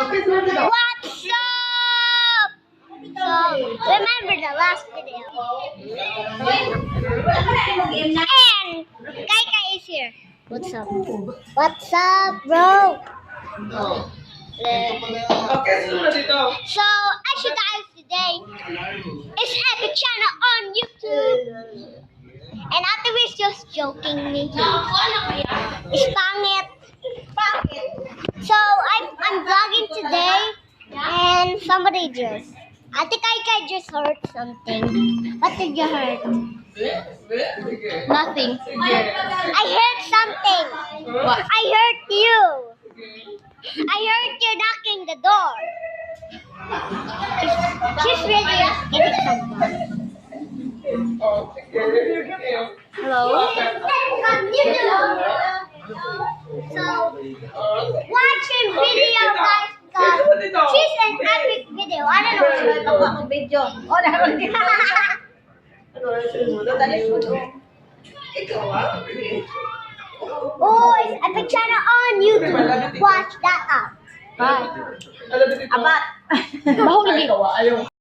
What's up? So, remember the last video. And Kai Kai is here. What's up? What's up, bro? So, as you guys today, it's Epic Channel on YouTube. And Ate Wiz just joking me. It's pangit. So, I'm vlogging today. And somebody just, I think I just heard something. What did you heard? Nothing. I heard something. What? I heard you. I heard you knocking the door. She's really getting something. Hello? So, watch your video, guys. Because she's an epic video. I don't know. Ako ang video. Oh, naroon din. Oh, it's Epic Channel on YouTube. Watch that out. Bye. Abat. Mahuli.